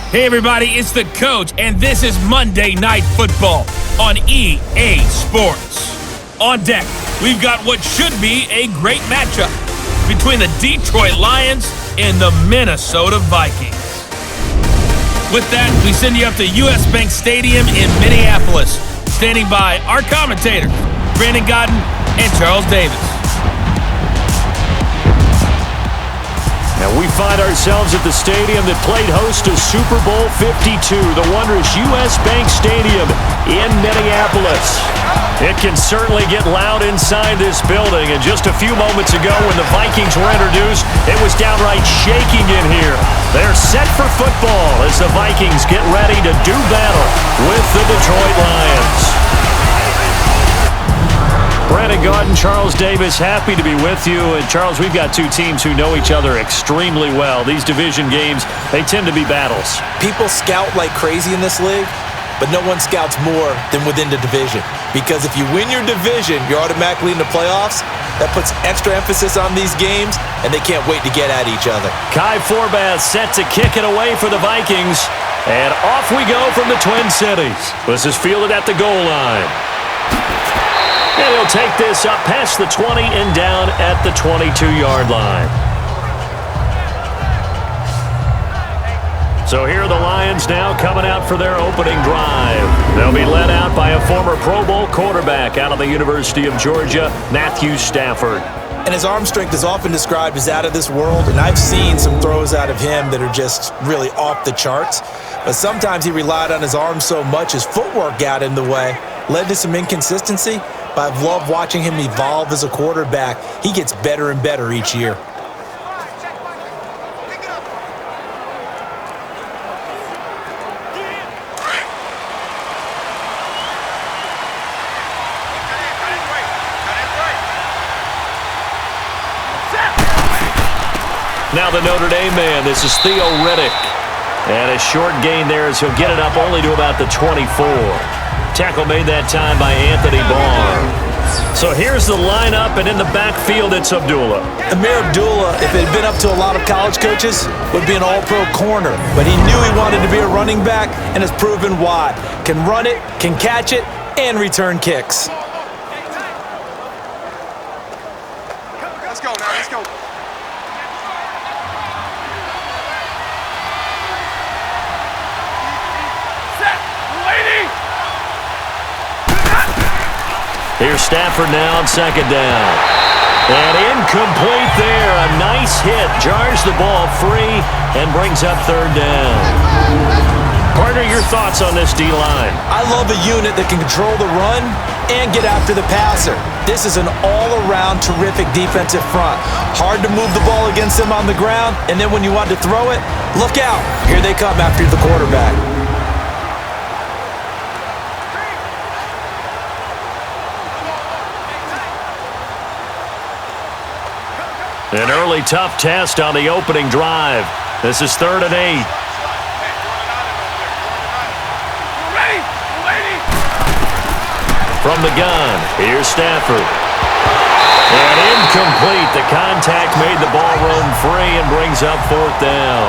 Hey everybody, it's the coach, and this is Monday Night Football on EA Sports. On deck, we've got what should be a great matchup between the Detroit Lions and the Minnesota Vikings. With that, we send you up to US Bank Stadium in Minneapolis. Standing by our commentators, Brandon Godden and Charles Davis. And we find ourselves at the stadium that played host to Super Bowl 52, the wondrous US Bank Stadium in Minneapolis. It can certainly get loud inside this building, and just a few moments ago when the Vikings were introduced, it was downright shaking in here. They're set for football as the Vikings get ready to do battle with the Detroit Lions. Brandon Gaudin, Charles Davis, happy to be with you. And Charles, we've got two teams who know each other extremely well. These division games, they tend to be battles. People scout like crazy in this league, but no one scouts more than within the division. Because if you win your division, you're automatically in the playoffs. That puts extra emphasis on these games, and they can't wait to get at each other. Kai Forbath set to kick it away for the Vikings. And off we go from the Twin Cities. This is fielded at the goal line. And he'll take this up past the 20 and down at the 22-yard line. So here are the Lions now coming out for their opening drive. They'll be led out by a former Pro Bowl quarterback out of the University of Georgia, Matthew Stafford. And his arm strength is often described as out of this world, and I've seen some throws out of him that are just really off the charts. But sometimes he relied on his arm so much his footwork got in the way, led to some inconsistency. But I've loved watching him evolve as a quarterback. He gets better and better each year. Now the Notre Dame man, this is Theo Riddick. And a short gain there as he'll get it up only to about the 24. Tackle made that time by Anthony Barr. So here's the lineup, and in the backfield, it's Abdullah. Amir Abdullah, if it had been up to a lot of college coaches, would be an all-pro corner. But he knew he wanted to be a running back, and has proven why. Can run it, can catch it, and return kicks. Let's go now, let's go. Here's Stafford now on second down. And incomplete there. A nice hit. Jars the ball free and brings up third down. Partner, your thoughts on this D-line? I love a unit that can control the run and get after the passer. This is an all-around terrific defensive front. Hard to move the ball against them on the ground, and then when you want to throw it, look out. Here they come after the quarterback. An early tough test on the opening drive. This is 3rd and 8. From the gun, here's Stafford. And incomplete. The contact made the ball roam free and brings up 4th down.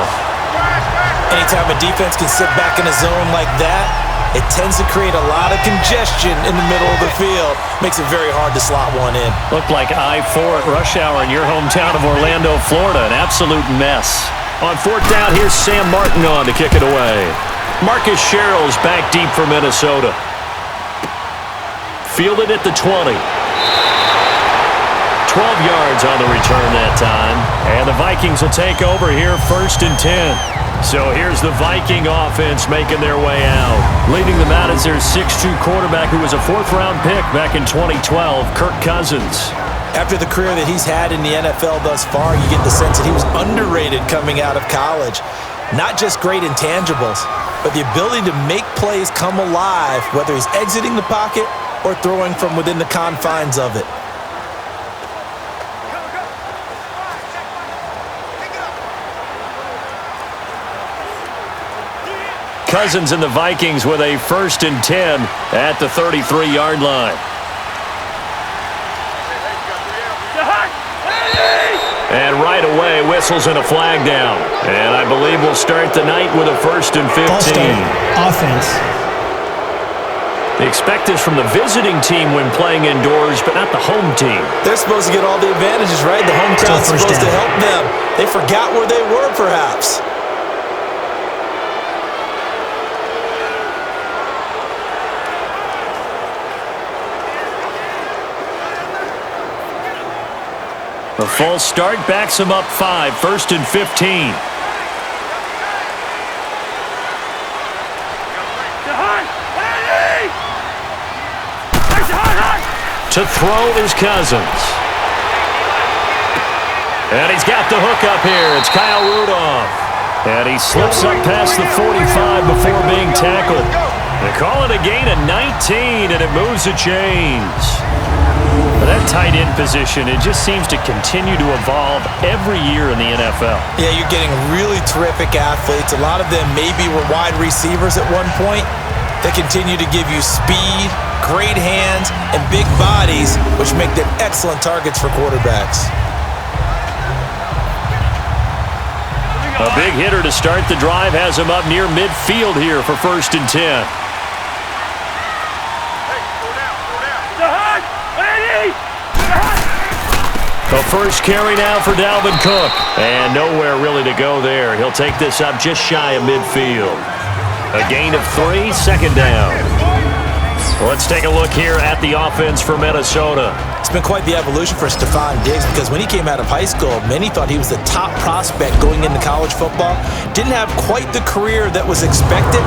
Anytime a defense can sit back in a zone like that, it tends to create a lot of congestion in the middle of the field. Makes it very hard to slot one in. Looked like I-4 at rush hour in your hometown of Orlando, Florida. An absolute mess. On 4th down, here's Sam Martin on to kick it away. Marcus Sherrill's back deep for Minnesota. Fielded at the 20. 12 yards on the return that time. And the Vikings will take over here 1st and 10. So here's the Viking offense making their way out. Leading them out is their 6'2 quarterback who was a 4th-round pick back in 2012, Kirk Cousins. After the career that he's had in the NFL thus far, you get the sense that he was underrated coming out of college. Not just great intangibles, but the ability to make plays come alive, whether he's exiting the pocket or throwing from within the confines of it. Cousins and the Vikings with a 1st and 10 at the 33-yard line. And right away, away, whistles and a flag down. And I believe we'll start the night with a 1st and 15. Offense. They expect this from the visiting team when playing indoors, but not the home team. They're supposed to get all the advantages, right? The home crowd's supposed to help them. They forgot where they were, perhaps. A false start backs them up 5, 1st and 15. To throw is Cousins. And he's got the hook up here. It's Kyle Rudolph. And he slips up past the 45 before being tackled. They call it a gain of 19, and it moves the chains. That tight end position, it just seems to continue to evolve every year in the NFL. Yeah, you're getting really terrific athletes. A lot of them maybe were wide receivers at one point. They continue to give you speed, great hands, and big bodies, which make them excellent targets for quarterbacks. A big hitter to start the drive has him up near midfield here for 1st and 10. The first carry now for Dalvin Cook. And nowhere really to go there. He'll take this up just shy of midfield. A gain of 3, 2nd down. Let's take a look here at the offense for Minnesota. It's been quite the evolution for Stephon Diggs because when he came out of high school, many thought he was the top prospect going into college football. Didn't have quite the career that was expected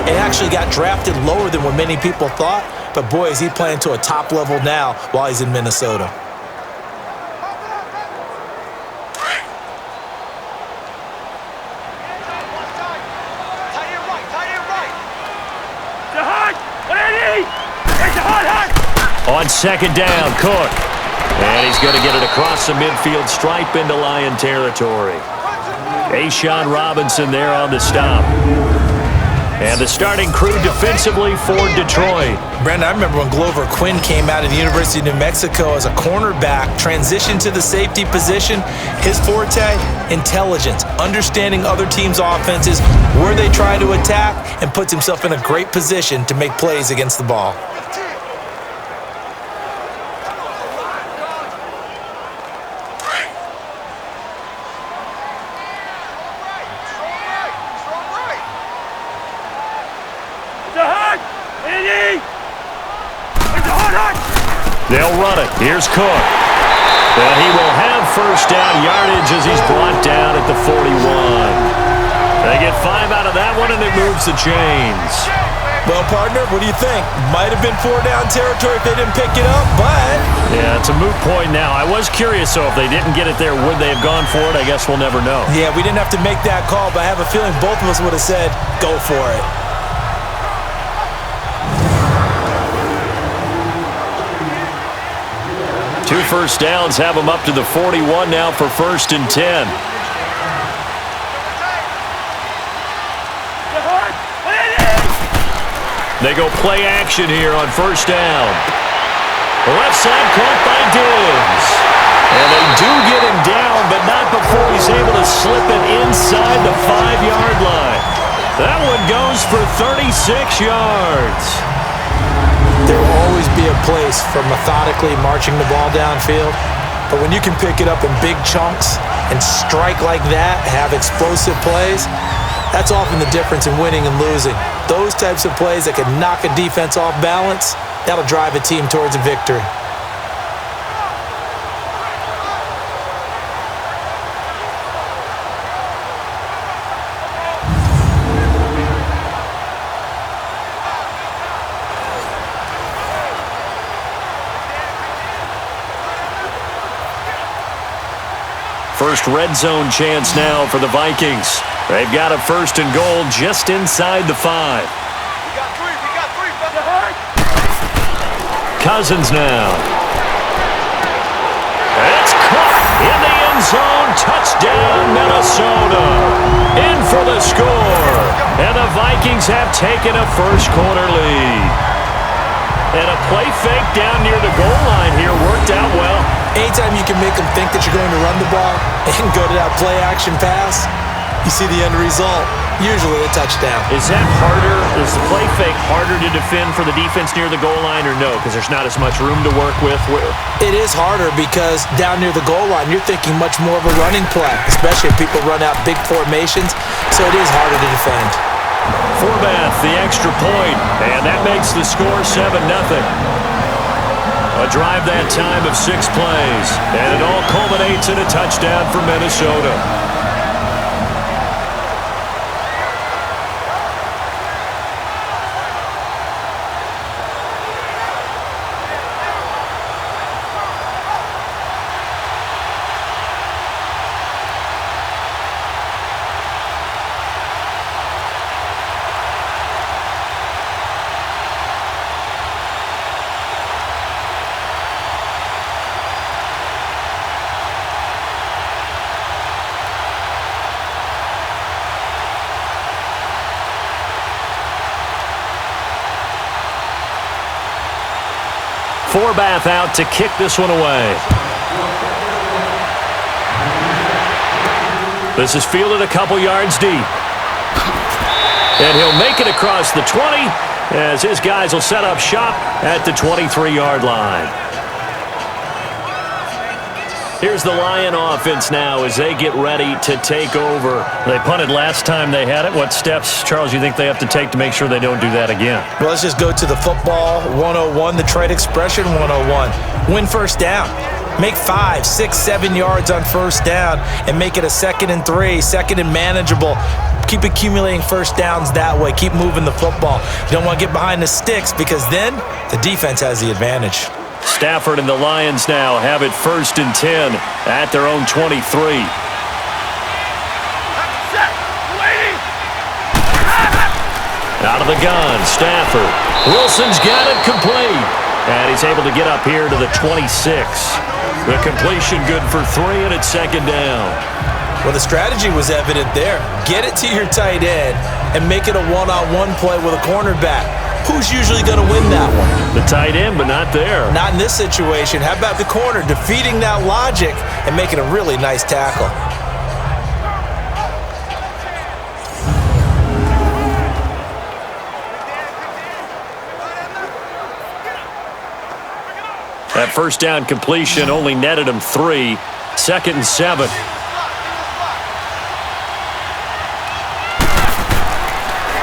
and actually got drafted lower than what many people thought. But boy, is he playing to a top level now while he's in Minnesota. On 2nd down, Cook. And he's going to get it across the midfield stripe into Lion territory. A'Shawn Robinson there on the stop. And the starting crew defensively for Detroit. Brandon, I remember when Glover Quinn came out of the University of New Mexico as a cornerback, transitioned to the safety position. His forte, intelligence, understanding other teams' offenses, where they try to attack, and puts himself in a great position to make plays against the ball. They'll run it. Here's Cook. And he will have 1st down yardage as he's brought down at the 41. They get 5 out of that one, and it moves the chains. Well, partner, what do you think? Might have been 4-down territory if they didn't pick it up, but... Yeah, it's a moot point now. I was curious, so if they didn't get it there, would they have gone for it? I guess we'll never know. Yeah, we didn't have to make that call, but I have a feeling both of us would have said, go for it. Two 1st downs have them up to the 41 now for 1st and 10. They go play action here on 1st down. Left side caught by Diggs. And they do get him down, but not before he's able to slip it inside the 5-yard line. That one goes for 36 yards. There will always be a place for methodically marching the ball downfield. But when you can pick it up in big chunks and strike like that, have explosive plays, that's often the difference in winning and losing. Those types of plays that can knock a defense off balance, that'll drive a team towards a victory. First red zone chance now for the Vikings. They've got a 1st and goal just inside the 5. We got three. Cousins now. It's caught in the end zone. Touchdown, Minnesota. In for the score. And the Vikings have taken a 1st quarter lead. And a play fake down near the goal line here worked out well. Anytime you can make them think that you're going to run the ball and go to that play-action pass, you see the end result, usually a touchdown. Is that harder? Is the play fake harder to defend for the defense near the goal line or no? Because there's not as much room to work with? It is harder because down near the goal line, you're thinking much more of a running play, especially if people run out big formations, so it is harder to defend. Forbath, the extra point, and that makes the score 7-0. A drive that time of 6 plays, and it all culminates in a touchdown for Minnesota. Forbath out to kick this one away. This is fielded a couple yards deep. And he'll make it across the 20 as his guys will set up shop at the 23-yard line. Here's the Lion offense now as they get ready to take over. They punted last time they had it. What steps, Charles, you think they have to take to make sure they don't do that again? Well, let's just go to the football 101, the trade expression 101. Win first down. Make 5, 6, 7 yards on first down and make it a 2nd and 3, 2nd and manageable. Keep accumulating first downs that way. Keep moving the football. You don't want to get behind the sticks because then the defense has the advantage. Stafford and the Lions now have it 1st and 10 at their own 23. Out of the gun, Stafford. Wilson's got it complete. And he's able to get up here to the 26. The completion good for 3, and it's 2nd down. Well, the strategy was evident there. Get it to your tight end and make it a one-on-one play with a cornerback. Who's usually going to win that one? The tight end, but not there. Not in this situation. How about the corner defeating that logic and making a really nice tackle? That first down completion only netted him 3. 2nd and 7.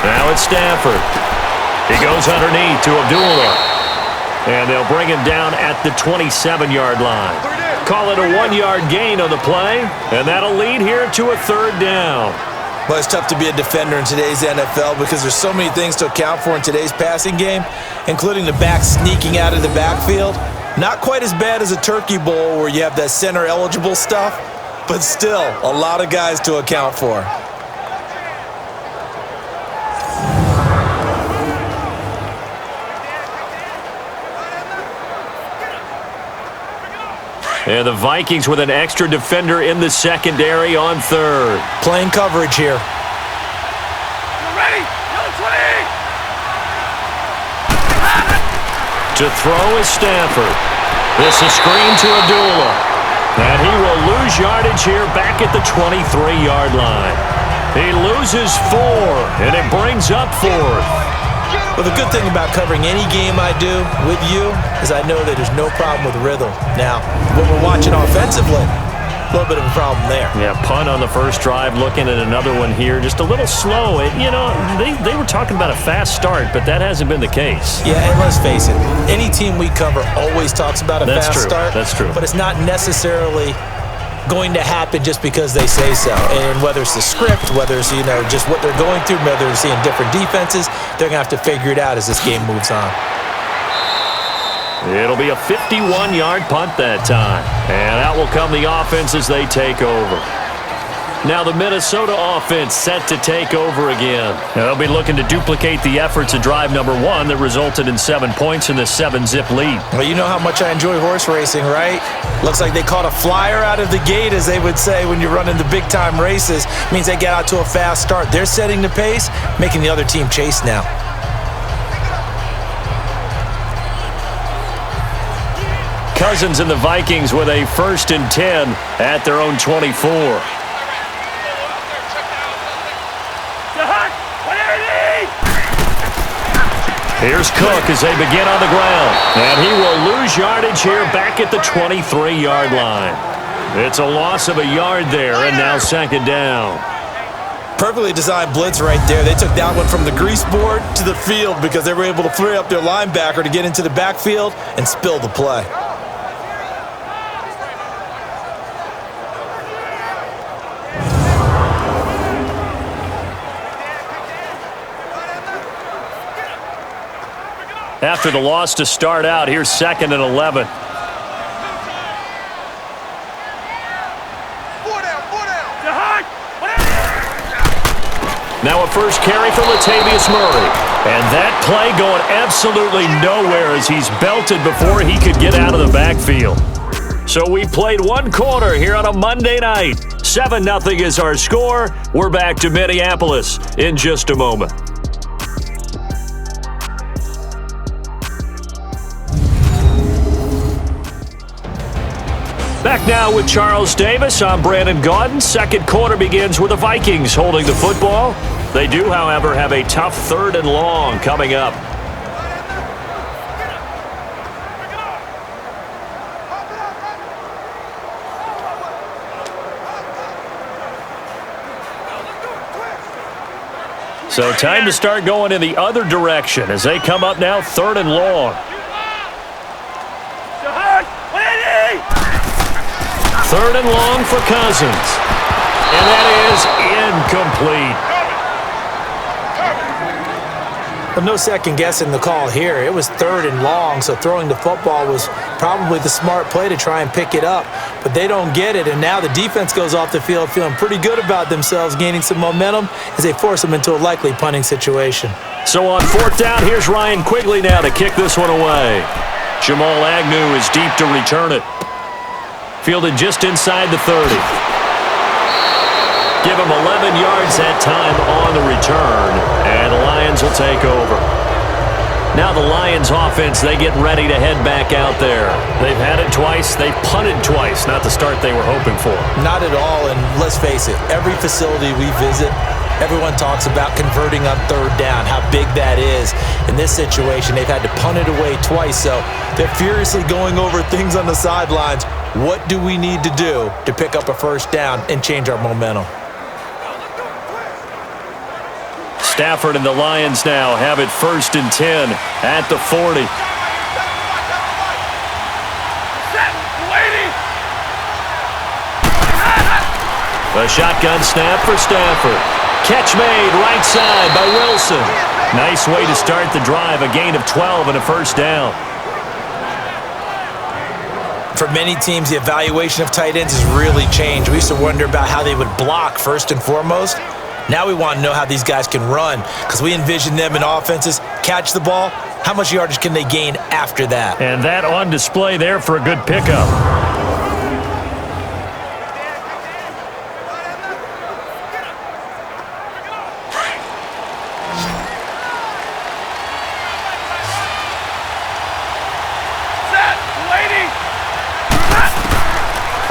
Now it's Stafford. He goes underneath to Abdullah. And they'll bring him down at the 27-yard line. Call it a 1-yard gain on the play, and that'll lead here to a 3rd down. Well, it's tough to be a defender in today's NFL because there's so many things to account for in today's passing game, including the back sneaking out of the backfield. Not quite as bad as a turkey bowl where you have that center-eligible stuff, but still a lot of guys to account for. And the Vikings with an extra defender in the secondary on 3rd. Playing coverage here. You ready? Yellow 20! To throw is Stafford. This is screen to Abdullah. And he will lose yardage here back at the 23-yard line. He loses 4, and it brings up 4th. Well, the good thing about covering any game I do with you is I know that there's no problem with rhythm. Now, when we're watching offensively, a little bit of a problem there. Yeah, punt on the first drive, looking at another one here. Just a little slow. They were talking about a fast start, but that hasn't been the case. Yeah, and let's face it, any team we cover always talks about a fast start. That's true. But it's not necessarily going to happen just because they say so. And whether it's the script, whether it's, just what they're going through, whether they're seeing different defenses, they're going to have to figure it out as this game moves on. It'll be a 51-yard punt that time. And out will come the offense as they take over. Now the Minnesota offense set to take over again. They'll be looking to duplicate the efforts of drive number 1 that resulted in 7 points in the 7-zip lead. Well, you know how much I enjoy horse racing, right? Looks like they caught a flyer out of the gate, as they would say when you're running the big-time races. Means they get out to a fast start. They're setting the pace, making the other team chase now. Cousins and the Vikings with a 1st and 10 at their own 24. Here's Cook as they begin on the ground. And he will lose yardage here back at the 23-yard line. It's a loss of a yard there, and now 2nd down. Perfectly designed blitz right there. They took that one from the grease board to the field because they were able to free up their linebacker to get into the backfield and spill the play. After the loss to start out, here's 2nd and 11. Now a first carry for Latavius Murray. And that play going absolutely nowhere as he's belted before he could get out of the backfield. So we played 1 quarter here on a Monday night. 7-0 is our score. We're back to Minneapolis in just a moment. Back now with Charles Davis. I'm Brandon Gaudin. 2nd quarter begins with the Vikings holding the football. They do, however, have a tough 3rd and long coming up. So time to start going in the other direction as they come up now 3rd and long. 3rd and long for Cousins. And that is incomplete. Well, no second guessing the call here. It was 3rd and long, so throwing the football was probably the smart play to try and pick it up. But they don't get it, and now the defense goes off the field feeling pretty good about themselves, gaining some momentum as they force them into a likely punting situation. So on 4th down, here's Ryan Quigley now to kick this one away. Jamal Agnew is deep to return it. Fielded just inside the 30. Give him 11 yards that time on the return, and the Lions will take over. Now the Lions offense, they get ready to head back out there. They've had it twice. They've punted twice. Not the start they were hoping for. Not at all, and let's face it, every facility we visit, everyone talks about converting on 3rd down, how big that is. In this situation, they've had to punt it away twice, so they're furiously going over things on the sidelines. What do we need to do to pick up a 1st down and change our momentum? Stafford and the Lions now have it 1st and 10 at the 40. A shotgun snap for Stafford. Catch made right side by Wilson. Nice way to start the drive. A gain of 12 and a 1st down. For many teams, the evaluation of tight ends has really changed. We used to wonder about how they would block first and foremost. Now we want to know how these guys can run because we envision them in offenses, catch the ball, how much yardage can they gain after that? And that on display there for a good pickup.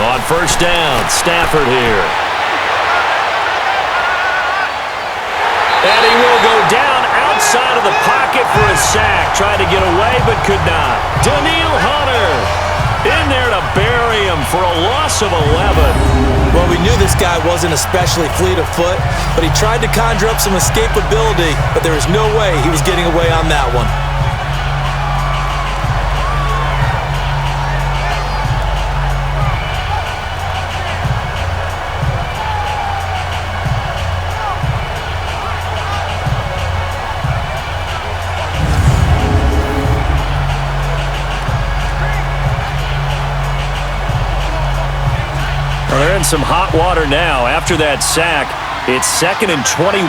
On 1st down, Stafford here. And he will go down outside of the pocket for a sack. Tried to get away, but could not. Daniil Hunter in there to bury him for a loss of 11. Well, we knew this guy wasn't especially fleet of foot, but he tried to conjure up some escapability, but there was no way he was getting away on that one. They're in some hot water now. After that sack, it's 2nd and 21.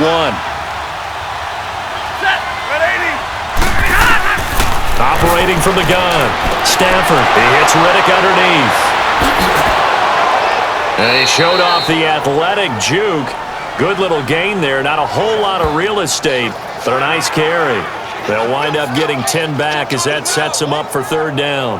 Operating from the gun. Stafford, he hits Riddick underneath. And he showed off the athletic juke. Good little gain there. Not a whole lot of real estate, but a nice carry. They'll wind up getting 10 back as that sets them up for 3rd down.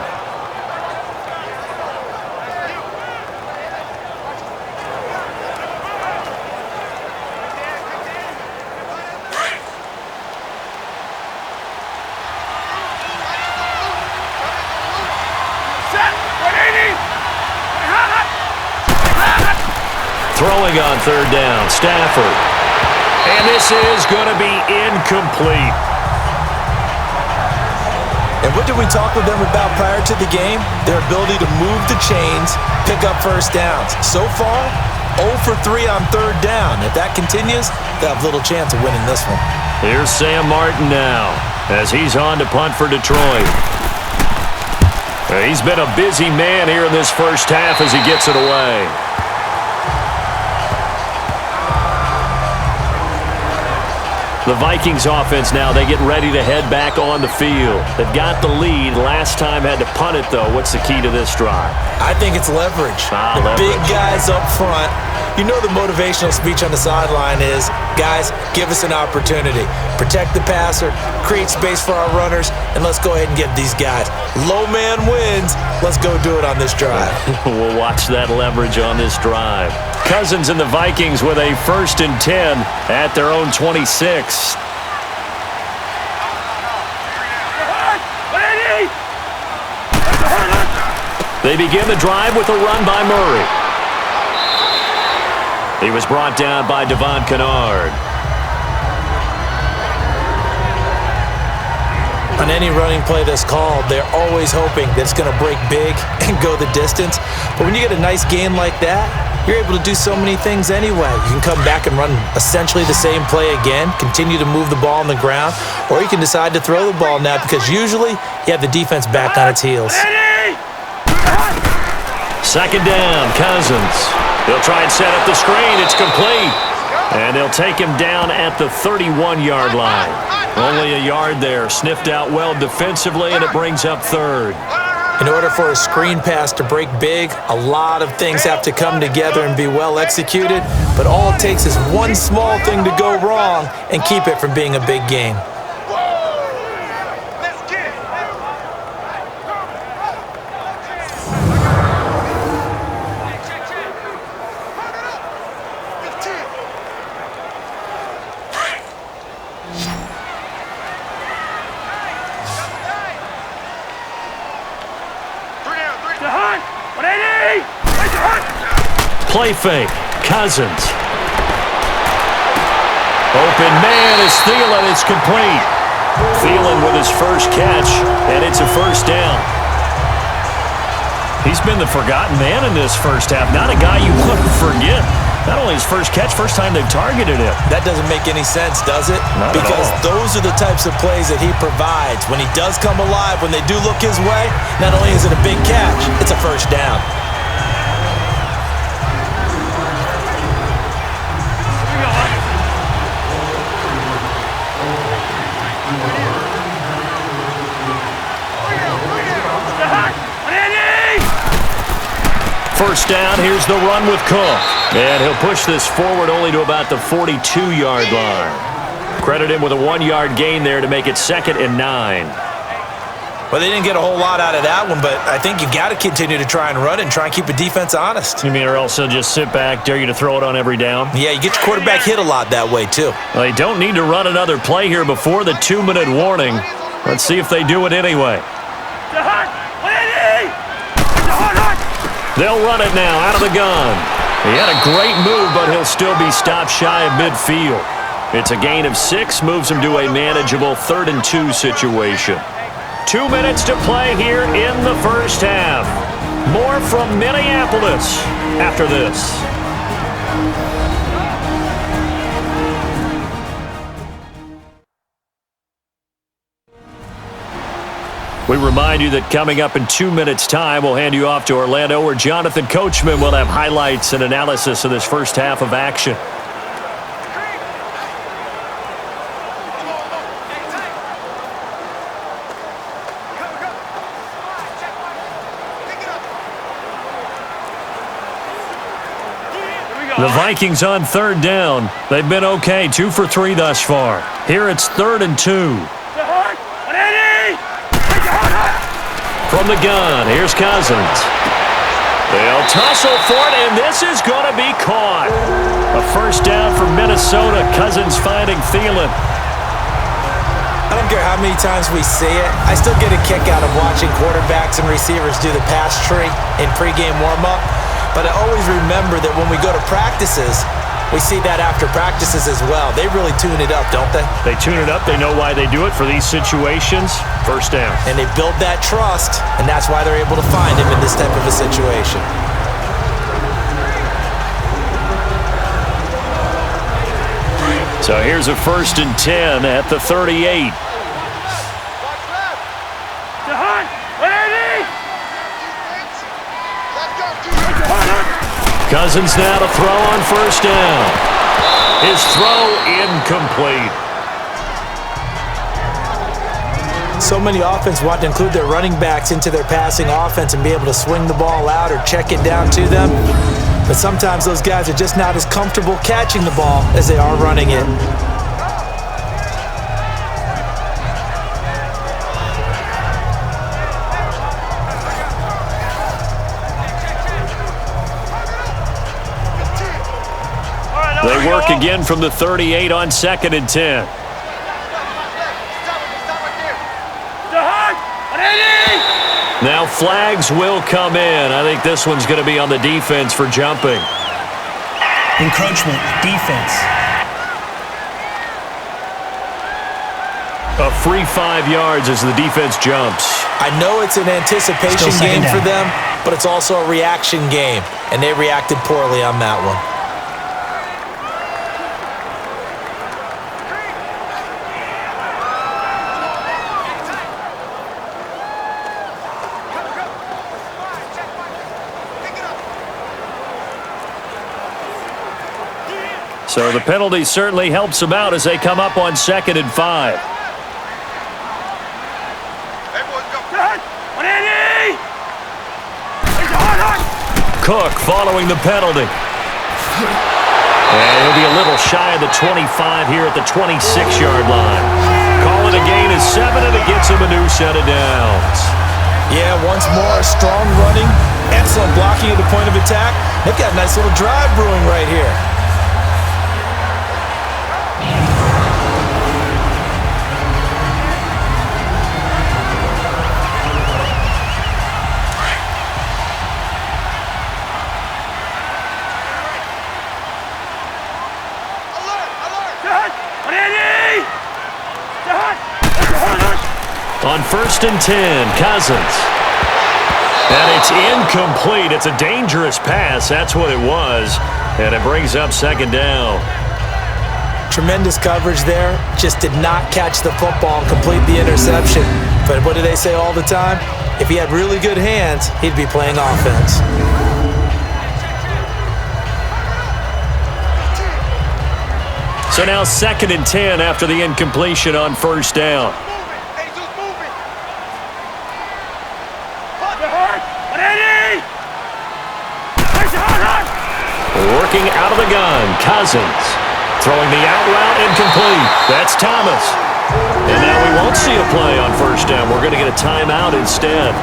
throwing on third down. Stafford. And this is going to be incomplete. And what did we talk with them about prior to the game? Their ability to move the chains, pick up first downs. So far, 0 for 3 on third down. If that continues, they'll have little chance of winning this one. Here's Sam Martin now as he's on to punt for Detroit. He's been a busy man here in this first half as he gets it away. The Vikings offense now, they get ready to head back on the field. They've got the lead. Last time had to punt it, though. What's the key to this drive? I think it's leverage. Leverage. Big guys up front. You know the motivational speech on the sideline is, guys, give us an opportunity. Protect the passer, create space for our runners, and let's go ahead and give these guys. Low man wins. Let's go do it on this drive. We'll watch that leverage on this drive. Cousins and the Vikings with a 1st and 10 at their own 26. They begin the drive with a run by Murray. He was brought down by Devon Kennard. On any running play that's called, they're always hoping that it's going to break big and go the distance. But when you get a nice game like that, you're able to do so many things anyway. You can come back and run essentially the same play again, continue to move the ball on the ground, or you can decide to throw the ball now because usually you have the defense back on its heels. 2nd down, Cousins. They'll try and set up the screen. It's complete. And they'll take him down at the 31-yard line. Only a yard there. Sniffed out well defensively, and it brings up 3rd. In order for a screen pass to break big, a lot of things have to come together and be well executed. But all it takes is one small thing to go wrong and keep it from being a big game. Play fake. Cousins. Open man is Thielen. It's complete. Thielen with his first catch, and it's a 1st down. He's been the forgotten man in this first half. Not a guy you want to forget. Not only his first catch, first time they've targeted him. That doesn't make any sense, does it? Not because at all. Those are the types of plays that he provides. When he does come alive, when they do look his way, not only is it a big catch, it's a 1st down. First down, here's the run with Cook. And he'll push this forward only to about the 42-yard line. Credit him with a 1-yard gain there to make it 2nd and 9. Well, they didn't get a whole lot out of that one, but I think you got to continue to try and run and try and keep the defense honest. You mean or else they'll just sit back, dare you to throw it on every down? Yeah, you get your quarterback hit a lot that way, too. Well, they don't need to run another play here before the 2-minute warning. Let's see if they do it anyway. They'll run it now out of the gun. He had a great move, but he'll still be stopped shy of midfield. It's a gain of 6, moves him to a manageable 3rd and 2 situation. 2 minutes to play here in the first half. More from Minneapolis after this. We remind you that coming up in 2 minutes' time, we'll hand you off to Orlando, where Jonathan Coachman will have highlights and analysis of this first half of action. The Vikings on 3rd down. They've been okay, 2 for 3 thus far. Here it's 3rd and 2. From the gun, here's Cousins. They'll tussle for it, and this is going to be caught. A 1st down for Minnesota. Cousins finding Thielen. I don't care how many times we see it. I still get a kick out of watching quarterbacks and receivers do the pass tree in pregame warm-up. But I always remember that when we go to practices, we see that after practices as well. They really tune it up, don't they? They tune it up. They know why they do it for these situations. First down. And they build that trust, and that's why they're able to find him in this type of a situation. So here's a 1st and 10 at the 38. Cousins now to throw on 1st down. His throw incomplete. So many offenses want to include their running backs into their passing offense and be able to swing the ball out or check it down to them. But sometimes those guys are just not as comfortable catching the ball as they are running it. They work again from the 38 on 2nd and 10. Now flags will come in. I think this one's going to be on the defense for jumping. Encroachment, defense. A free 5 yards as the defense jumps. I know it's an anticipation game for them, but it's also a reaction game, and they reacted poorly on that one. So the penalty certainly helps them out as they come up on 2nd and 5. Cook following the penalty. And he'll be a little shy of the 25 here at the 26-yard line. Call it a gain of 7, and it gets him a new set of downs. Yeah, once more, strong running, excellent blocking at the point of attack. They've got a nice little drive brewing right here. On 1st and 10, Cousins. And it's incomplete. It's a dangerous pass. That's what it was. And it brings up 2nd down. Tremendous coverage there. Just did not catch the football and complete the interception. But what do they say all the time? If he had really good hands, he'd be playing offense. So now 2nd and 10 after the incompletion on 1st down. Working out of the gun, Cousins. Throwing the out route incomplete. That's Thomas. And now we won't see a play on 1st down. We're going to get a timeout instead,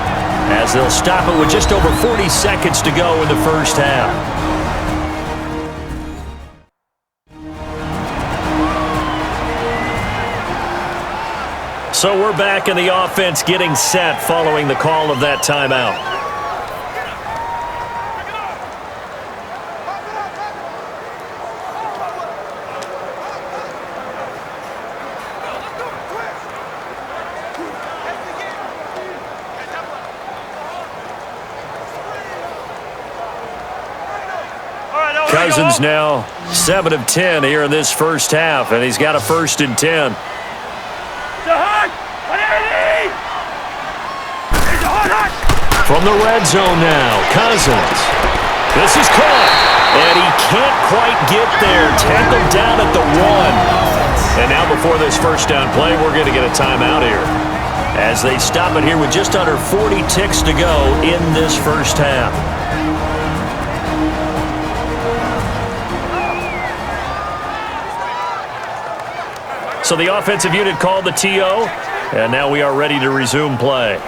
as they'll stop it with just over 40 seconds to go in the 1st half. So we're back in the offense getting set following the call of that timeout. Cousins now 7 of 10 here in this 1st half, and he's got a 1st and 10. From the red zone now, Cousins. This is caught, and he can't quite get there. Tackled down at the 1. And now before this 1st down play, we're going to get a timeout here, as they stop it here with just under 40 ticks to go in this 1st half. So the offensive unit called the TO, and now we are ready to resume play.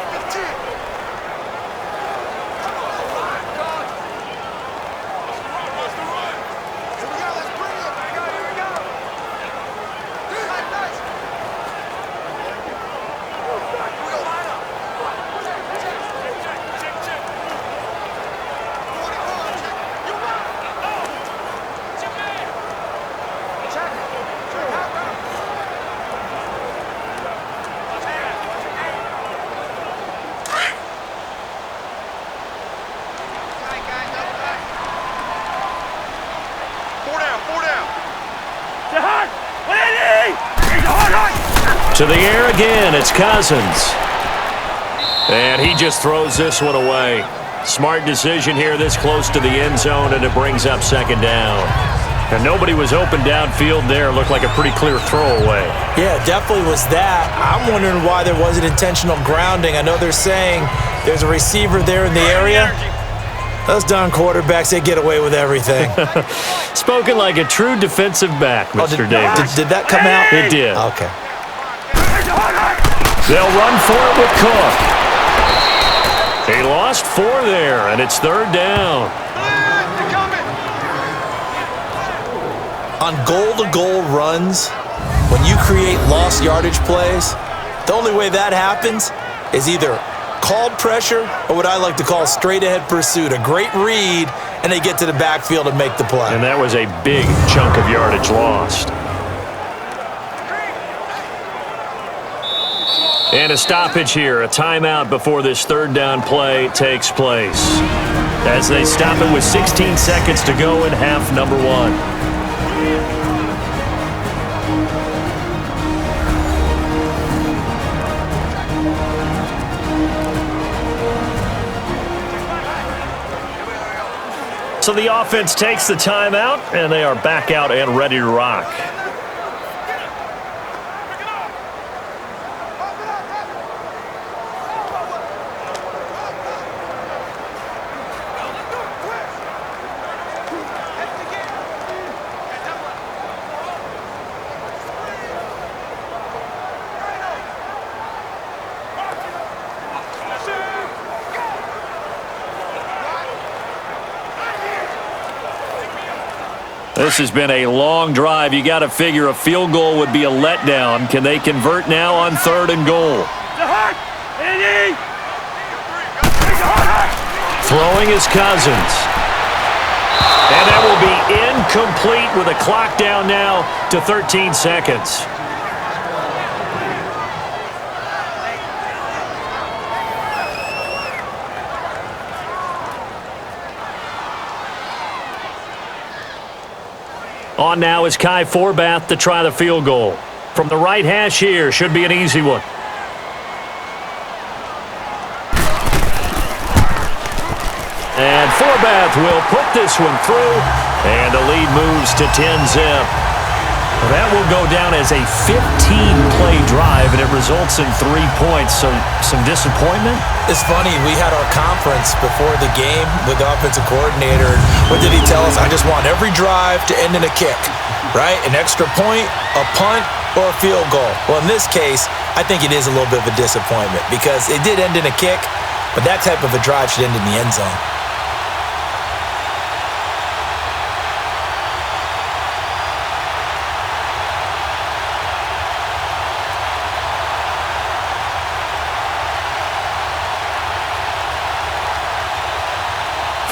To the air again, it's Cousins. And he just throws this one away. Smart decision here this close to the end zone, and it brings up second down. And nobody was open downfield there. Looked like a pretty clear throwaway. Yeah, definitely was that. I'm wondering why there wasn't intentional grounding. I know they're saying there's a receiver there in the area. Those darn quarterbacks, they get away with everything. Spoken like a true defensive back, Mr. Davis. Did that come out? It did. Okay. They'll run for it with Cook. He lost 4 there, and it's third down. On goal-to-goal runs, when you create lost yardage plays, the only way that happens is either called pressure or what I like to call straight-ahead pursuit. A great read, and they get to the backfield and make the play. And that was a big chunk of yardage lost. And a stoppage here, a timeout before this third down play takes place. As they stop it with 16 seconds to go in half number 1. So the offense takes the timeout, and they are back out and ready to rock. This has been a long drive. You got to figure a field goal would be a letdown. Can they convert now on 3rd and goal? Throwing is Cousins. And that will be incomplete with a clock down now to 13 seconds. On now is Kai Forbath to try the field goal. From the right hash here, should be an easy one. And Forbath will put this one through, and the lead moves to 10-zip. That will go down as a 15-play drive, and it results in 3 points. So some disappointment? It's funny, we had our conference before the game with the offensive coordinator. What did he tell us? I just want every drive to end in a kick, right? An extra point, a punt, or a field goal. Well, in this case, I think it is a little bit of a disappointment because it did end in a kick, but that type of a drive should end in the end zone.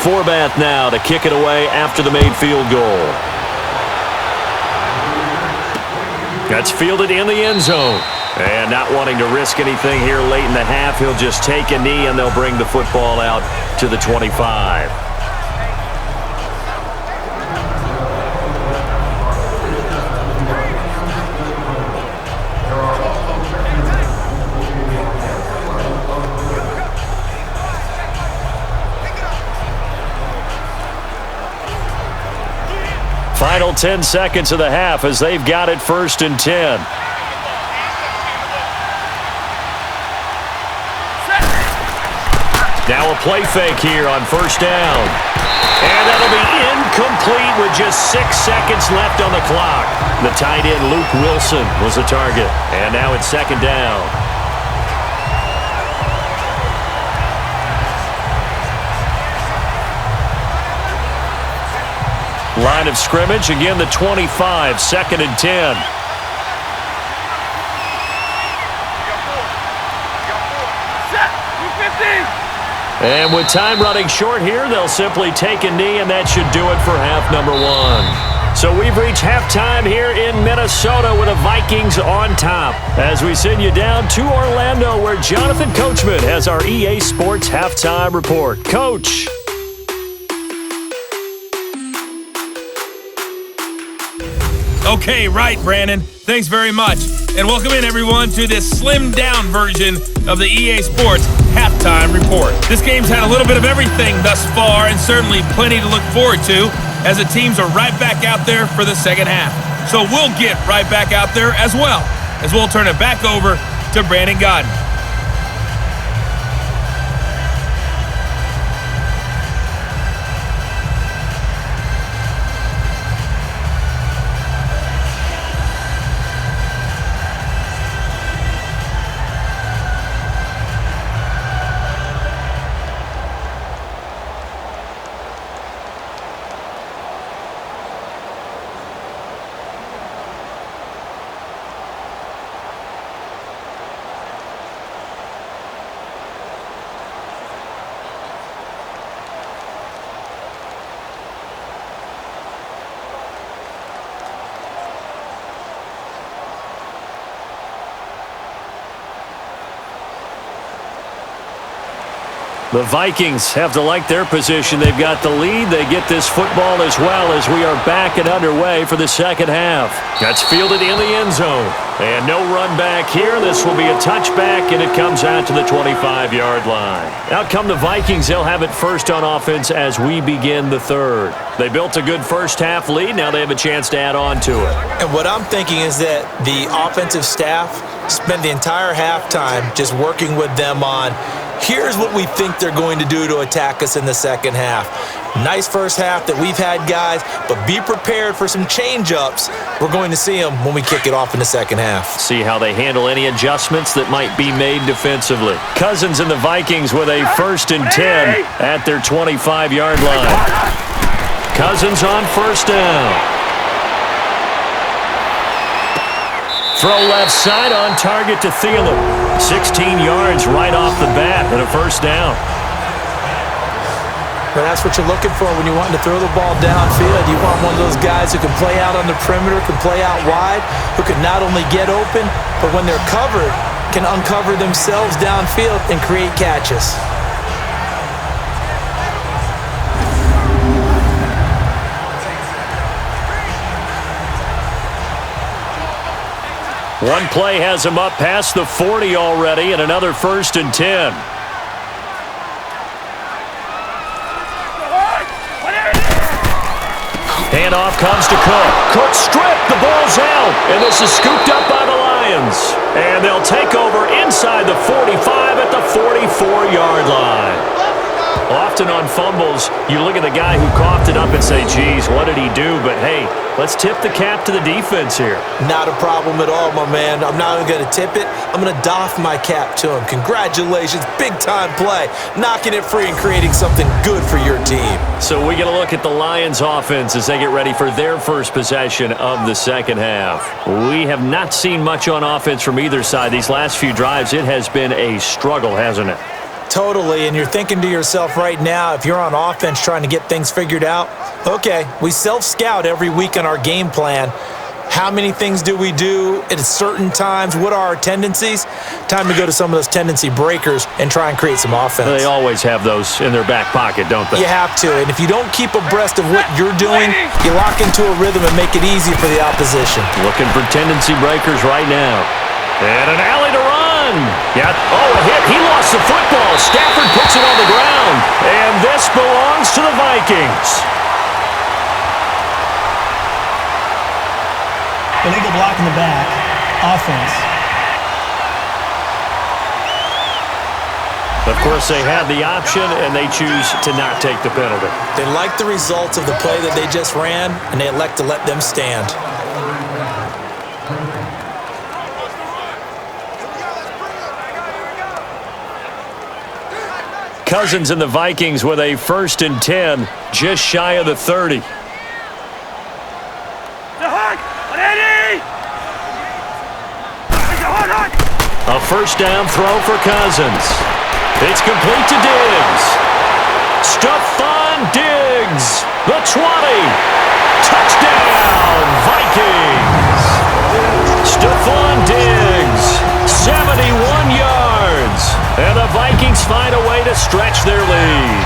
Forbath now to kick it away after the made field goal. That's fielded in the end zone. And not wanting to risk anything here late in the half, he'll just take a knee and they'll bring the football out to the 25. Final 10 seconds of the half as they've got it 1st and 10. Now a play fake here on 1st down. And that'll be incomplete with just 6 seconds left on the clock. The tight end Luke Wilson was the target. And now it's 2nd down. Line of scrimmage, again the 25, 2nd and 10. And with time running short here, they'll simply take a knee, and that should do it for half number 1. So we've reached halftime here in Minnesota with the Vikings on top. As we send you down to Orlando, where Jonathan Coachman has our EA Sports Halftime Report. Coach. Okay, right, Brandon. Thanks very much. And welcome in, everyone, to this slimmed-down version of the EA Sports Halftime Report. This game's had a little bit of everything thus far, and certainly plenty to look forward to, as the teams are right back out there for the second half. So we'll get right back out there as well, as we'll turn it back over to Brandon Godden. The Vikings have to like their position. They've got the lead. They get this football as well as we are back and underway for the second half. That's fielded in the end zone. And no run back here. This will be a touchback, and it comes out to the 25-yard line. Out come the Vikings. They'll have it first on offense as we begin the third. They built a good first-half lead. Now they have a chance to add on to it. And what I'm thinking is that the offensive staff spent the entire halftime just working with them on, here's what we think they're going to do to attack us in the second half. Nice first half that we've had, guys, but be prepared for some change-ups. We're going to see them when we kick it off in the second half. See how they handle any adjustments that might be made defensively. Cousins and the Vikings with a 1st and 10 at their 25-yard line. Cousins on first down. Throw left side on target to Thielen. 16 yards right off the bat and a first down. But that's what you're looking for when you're wanting to throw the ball downfield. You want one of those guys who can play out on the perimeter, can play out wide, who can not only get open, but when they're covered, can uncover themselves downfield and create catches. One play has him up past the 40 already, and another 1st and 10. Handoff comes to Cook. Cook stripped. The ball's out. And this is scooped up by the Lions. And they'll take over inside the 45 at the 44-yard line. Often on fumbles, you look at the guy who coughed it up and say, geez, what did he do? But, hey, let's tip the cap to the defense here. Not a problem at all, my man. I'm not even going to tip it. I'm going to doff my cap to him. Congratulations. Big-time play. Knocking it free and creating something good for your team. So we get a look at the Lions offense as they get ready for their first possession of the second half. We have not seen much on offense from either side. These last few drives, it has been a struggle, hasn't it? Totally, and you're thinking to yourself right now, if you're on offense trying to get things figured out, okay, we self-scout every week on our game plan. How many things do we do at certain times? What are our tendencies? Time to go to some of those tendency breakers and try and create some offense. They always have those in their back pocket, don't they? You have to, and if you don't keep abreast of what you're doing, you lock into a rhythm and make it easy for the opposition. Looking for tendency breakers right now. And an alley to run. Yeah. Oh, a hit. He lost the football. Stafford puts it on the ground. And this belongs to the Vikings. Illegal block in the back. Offense. Of course, they had the option, and they choose to not take the penalty. They like the results of the play that they just ran, and they elect to let them stand. Cousins and the Vikings with a 1st and 10, just shy of the 30. A first down throw for Cousins. It's complete to Diggs. Stephon Diggs, the 20. Touchdown, Vikings. Stephon Diggs, 71 yards. And the Vikings find a way to stretch their lead.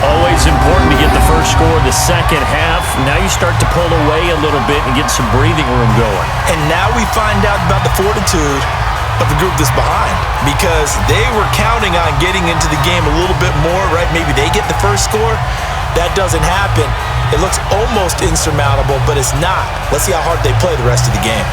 Always important to get the first score of the second half. Now you start to pull away a little bit and get some breathing room going. And now we find out about the fortitude of the group that's behind, because they were counting on getting into the game a little bit more, right? Maybe they get the first score. That doesn't happen. It looks almost insurmountable, but it's not. Let's see how hard they play the rest of the game.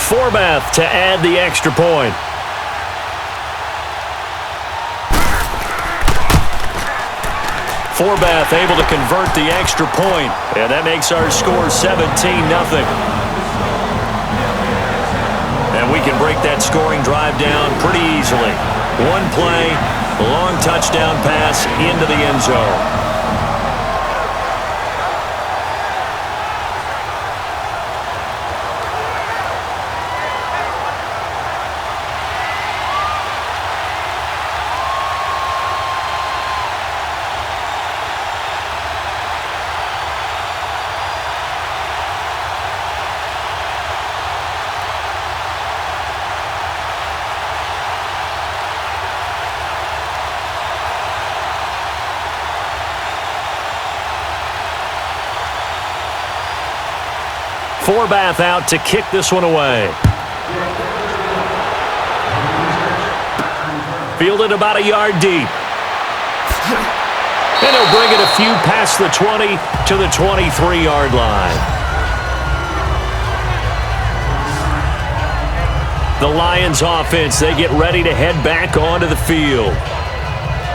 Forbath to add the extra point. Forbath able to convert the extra point, and that makes our score 17-0. And we can break that scoring drive down pretty easily. One play, long touchdown pass into the end zone. Forbath out to kick this one away. Fielded about a yard deep. And he'll bring it a few past the 20 to the 23-yard line. The Lions offense, they get ready to head back onto the field.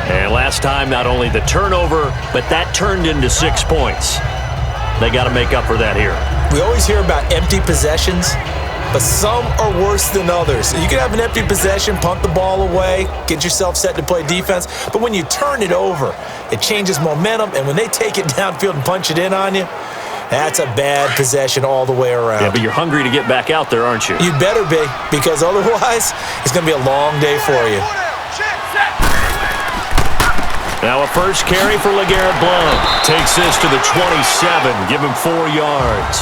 And last time, not only the turnover, but that turned into 6 points. They got to make up for that here. We always hear about empty possessions, but some are worse than others. You can have an empty possession, punt the ball away, get yourself set to play defense, but when you turn it over, it changes momentum, and when they take it downfield and punch it in on you, that's a bad possession all the way around. Yeah, but you're hungry to get back out there, aren't you? You better be, because otherwise, it's going to be a long day for you. Now a first carry for LeGarrette Blount. Takes this to the 27, give him 4 yards.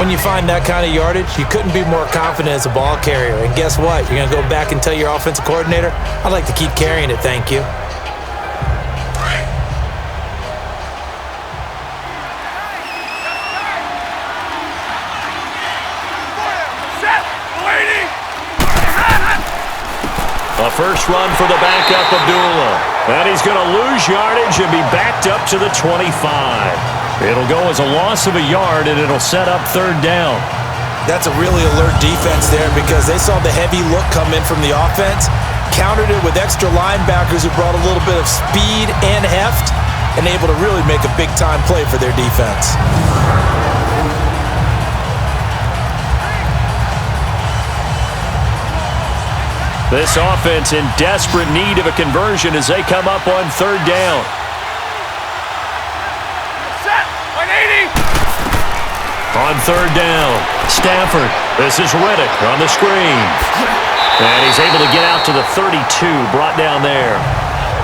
When you find that kind of yardage, you couldn't be more confident as a ball carrier. And guess what? You're going to go back and tell your offensive coordinator, I'd like to keep carrying it, thank you. A first run for the backup, Abdullah. And he's going to lose yardage and be backed up to the 25. It'll go as a loss of a yard, and it'll set up third down. That's a really alert defense there, because they saw the heavy look come in from the offense, countered it with extra linebackers who brought a little bit of speed and heft, and able to really make a big-time play for their defense. This offense in desperate need of a conversion as they come up on third down. On third down, Stafford. This is Riddick on the screen. And he's able to get out to the 32, brought down there.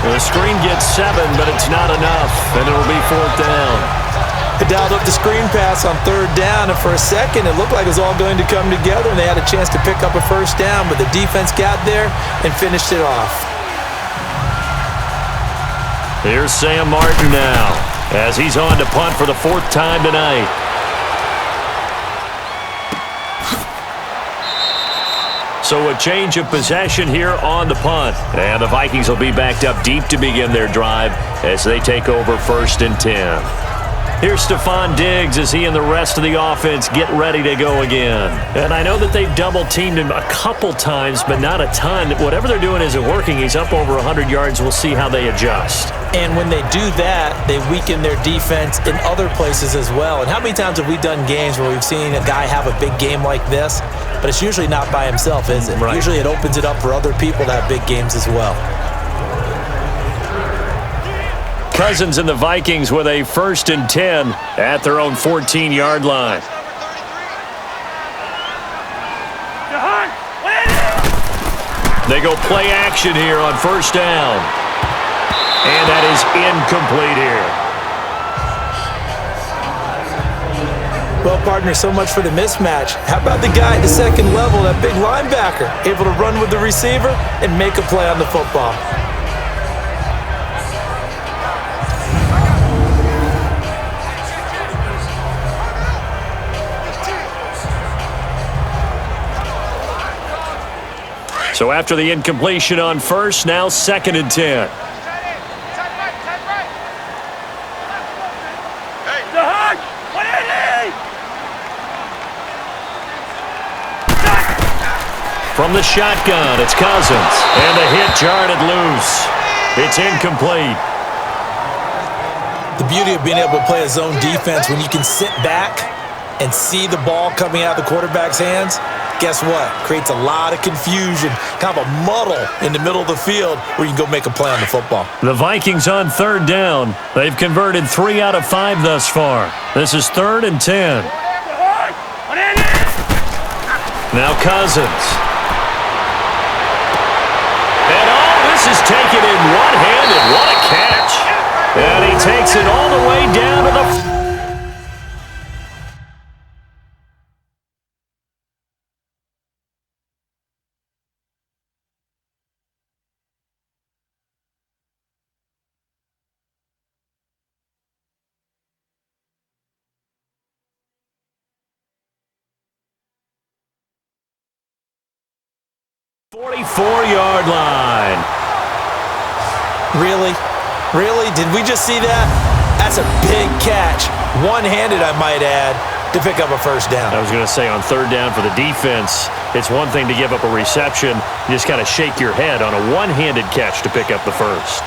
The screen gets 7, but it's not enough, and it'll be fourth down. They dialed up the screen pass on third down, and for a second it looked like it was all going to come together, and they had a chance to pick up a first down, but the defense got there and finished it off. Here's Sam Martin now, as he's on to punt for the 4th time tonight. So a change of possession here on the punt. And the Vikings will be backed up deep to begin their drive as they take over 1st and 10. Here's Stephon Diggs as he and the rest of the offense get ready to go again. And I know that they've double-teamed him a couple times, but not a ton. Whatever they're doing isn't working. He's up over 100 yards. We'll see how they adjust. And when they do that, they weaken their defense in other places as well. And how many times have we done games where we've seen a guy have a big game like this, but it's usually not by himself, is it? Right. Usually it opens it up for other people to have big games as well. Cousins and the Vikings with a 1st and 10 at their own 14-yard line. They go play action here on 1st down. And that is incomplete here. Well, partner, so much for the mismatch. How about the guy at the second level, that big linebacker, able to run with the receiver and make a play on the football? So after the incompletion on first, now 2nd and 10. From the shotgun, it's Cousins. And the hit jarred it loose. It's incomplete. The beauty of being able to play a zone defense when you can sit back and see the ball coming out of the quarterback's hands, guess what? Creates a lot of confusion, kind of a muddle in the middle of the field where you can go make a play on the football. The Vikings on 3rd down. They've converted 3 out of 5 thus far. This is 3rd and 10. Now Cousins. And this is taken in one-handed. What a catch. And he takes it all the way down to the... ...44-yard line. Really? Really? Did we just see that? That's a big catch. One-handed, I might add, to pick up a first down. I was going to say, on 3rd down for the defense, it's one thing to give up a reception. You just got to shake your head on a one-handed catch to pick up the first.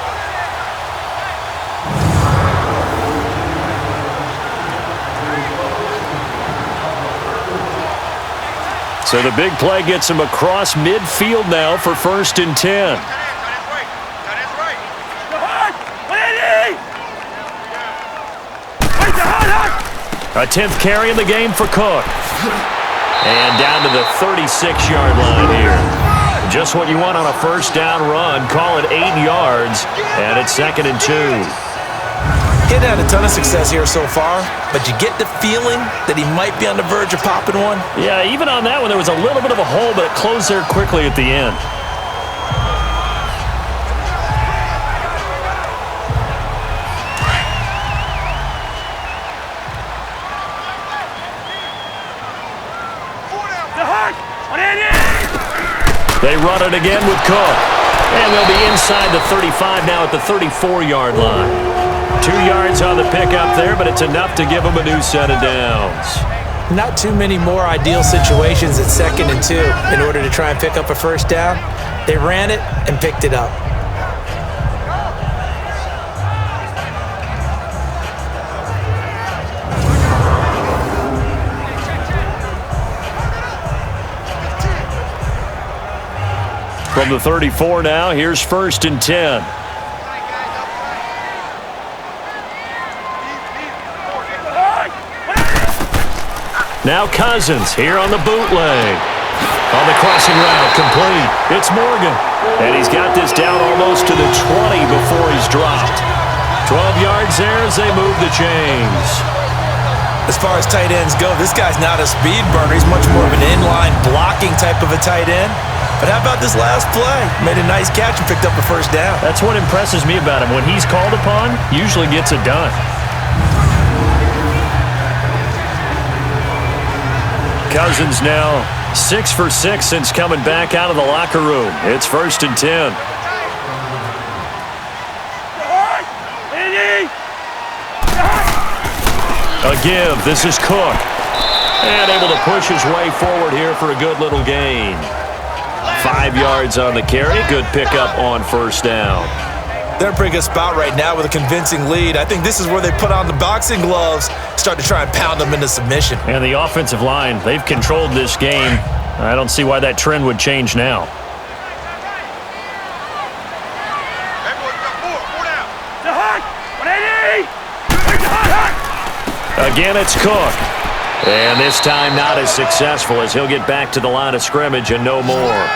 So the big play gets him across midfield now for 1st and 10. A 10th carry in the game for Cook. And down to the 36-yard line here. Just what you want on a first down run. Call it 8 yards, and it's 2nd and 2. He's had a ton of success here so far, but you get the feeling that he might be on the verge of popping one. Yeah, even on that one, there was a little bit of a hole, but it closed there quickly at the end. They run it again with Cook. And they'll be inside the 35 now at the 34-yard line. 2 yards on the pickup there, but it's enough to give them a new set of downs. Not too many more ideal situations at 2nd and 2 in order to try and pick up a first down. They ran it and picked it up. From the 34 now, here's 1st and 10. Now Cousins here on the bootleg. On the crossing route, complete. It's Morgan. And he's got this down almost to the 20 before he's dropped. 12 yards there as they move the chains. As far as tight ends go, this guy's not a speed burner. He's much more of an inline blocking type of a tight end. But how about this last play? Made a nice catch and picked up a first down. That's what impresses me about him. When he's called upon, usually gets it done. Cousins now 6 for 6 since coming back out of the locker room. It's 1st and 10. A give. This is Cook. And able to push his way forward here for a good little gain. 5 yards on the carry. Good pickup on first down. They're in a pretty good spot right now with a convincing lead. I think this is where they put on the boxing gloves, start to try and pound them into submission. And the offensive line, they've controlled this game. I don't see why that trend would change now. Again, it's Cook. And this time not as successful as he'll get back to the line of scrimmage and no more.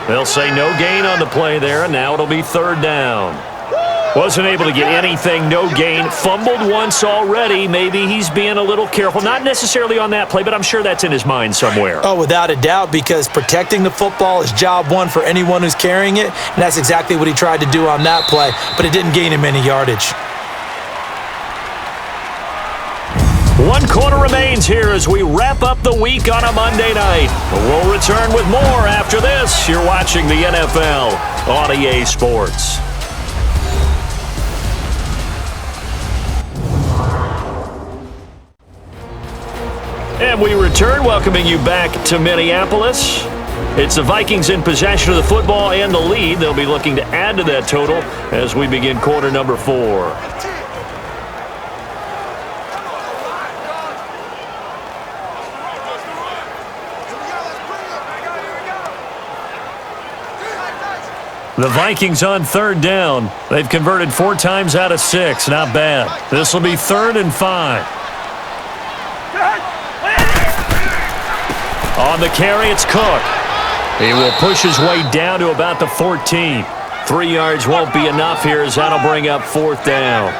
They'll say no gain on the play there, and now it'll be 3rd down. Wasn't able to get anything, no gain. Fumbled once already. Maybe he's being a little careful. Not necessarily on that play, but I'm sure that's in his mind somewhere. Oh, without a doubt, because protecting the football is job one for anyone who's carrying it, and that's exactly what he tried to do on that play, but it didn't gain him any yardage. 1 quarter remains here as we wrap up the week on a Monday night. We'll return with more after this. You're watching the NFL on EA Sports. And we return, welcoming you back to Minneapolis. It's the Vikings in possession of the football and the lead. They'll be looking to add to that total as we begin quarter number 4. The Vikings on 3rd down. They've converted 4 times out of 6. Not bad. This will be 3rd and 5. On the carry, it's Cook. He will push his way down to about the 14. 3 yards won't be enough here as that'll bring up 4th down.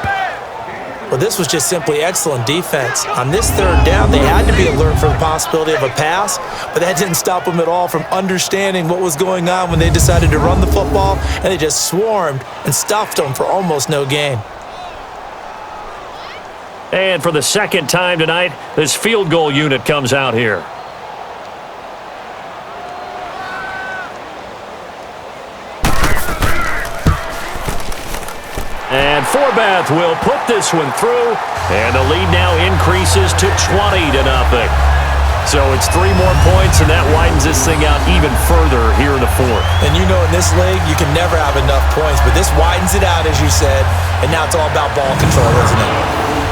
Well, this was just simply excellent defense. On this 3rd down, they had to be alert for the possibility of a pass, but that didn't stop them at all from understanding what was going on when they decided to run the football, and they just swarmed and stuffed them for almost no gain. And for the 2nd time tonight, this field goal unit comes out here. And Forbath will put this one through, and the lead now increases to 20-0. So it's 3 more points, and that widens this thing out even further here in the 4th. And you know in this league, you can never have enough points, but this widens it out, as you said, and now it's all about ball control, isn't it?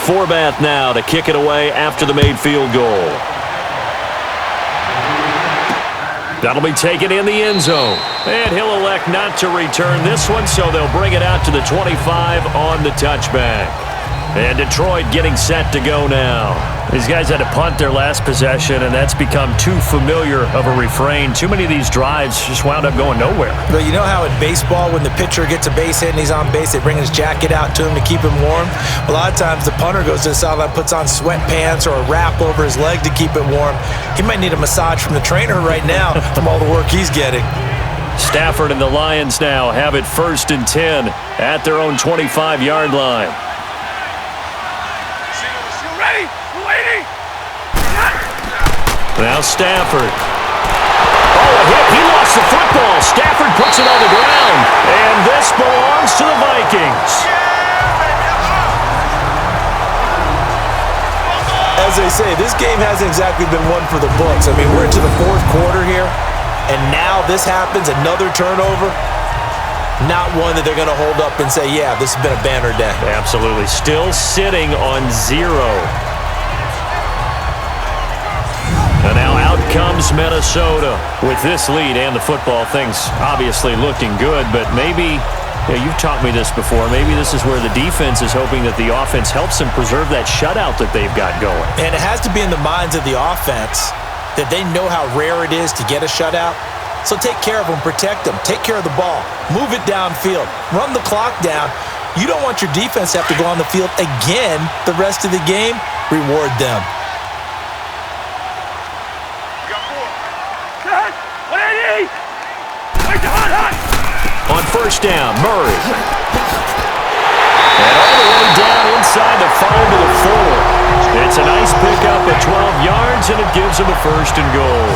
Forbath now to kick it away after the made field goal. That'll be taken in the end zone. And he'll elect not to return this one, so they'll bring it out to the 25 on the touchback. And Detroit getting set to go now. These guys had to punt their last possession, and that's become too familiar of a refrain. Too many of these drives just wound up going nowhere. But you know how in baseball, when the pitcher gets a base hit and he's on base, they bring his jacket out to him to keep him warm? A lot of times the punter goes to the sideline, puts on sweatpants or a wrap over his leg to keep it warm. He might need a massage from the trainer right now from all the work he's getting. Stafford and the Lions now have it 1st and 10 at their own 25-yard line. Now Stafford. Oh, a hit. He lost the football. Stafford puts it on the ground. And this belongs to the Vikings. As they say, this game hasn't exactly been one for the books. I mean, we're into the 4th quarter here, and now this happens, another turnover. Not one that they're going to hold up and say, yeah, this has been a banner day. Absolutely. Still sitting on 0. And now out comes Minnesota with this lead and the football. Things obviously looking good, but maybe, you've taught me this before, maybe this is where the defense is hoping that the offense helps them preserve that shutout that they've got going. And it has to be in the minds of the offense that they know how rare it is to get a shutout. So take care of them, protect them, take care of the ball, move it downfield, run the clock down. You don't want your defense to have to go on the field again the rest of the game. Reward them. On 1st down, Murray. And all the way down inside the 5 to the 4. It's a nice pickup at 12 yards, and it gives him a 1st and goal.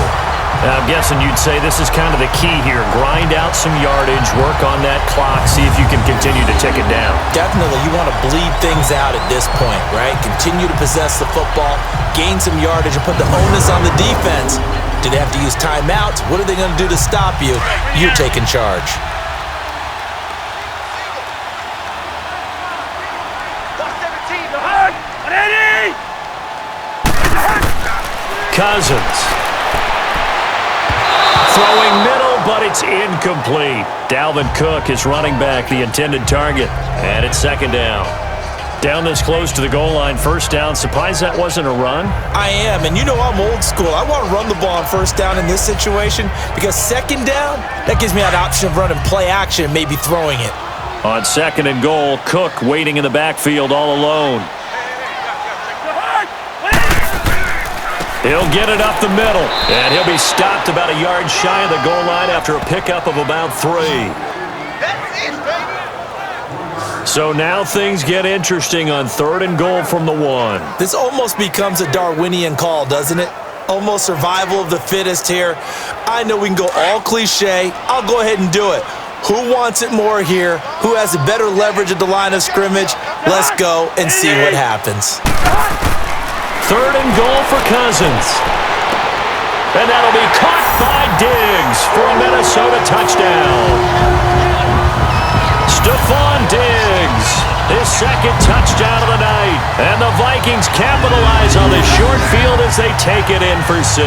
Now, I'm guessing you'd say this is kind of the key here. Grind out some yardage, work on that clock, see if you can continue to tick it down. Definitely. You want to bleed things out at this point, right? Continue to possess the football, gain some yardage, and put the onus on the defense. Do they have to use timeouts? What are they going to do to stop you? You're taking charge. Cousins. Throwing middle, but it's incomplete. Dalvin Cook is running back, the intended target. And it's second down. Down this close to the goal line, first down. Surprised that wasn't a run? I am, and you know I'm old school. I want to run the ball on first down in this situation because second down, that gives me that option of running play action and maybe throwing it. On second and goal, Cook waiting in the backfield all alone. He'll get it up the middle, and he'll be stopped about a yard shy of the goal line after a pickup of about 3. So now things get interesting on third and goal from the 1. This almost becomes a Darwinian call, doesn't it? Almost survival of the fittest here. I know we can go all cliche. I'll go ahead and do it. Who wants it more here? Who has a better leverage at the line of scrimmage? Let's go and see what happens. Third and goal for Cousins. And that'll be caught by Diggs for a Minnesota touchdown. Stephon Diggs, his second touchdown of the night. And the Vikings capitalize on this short field as they take it in for 6.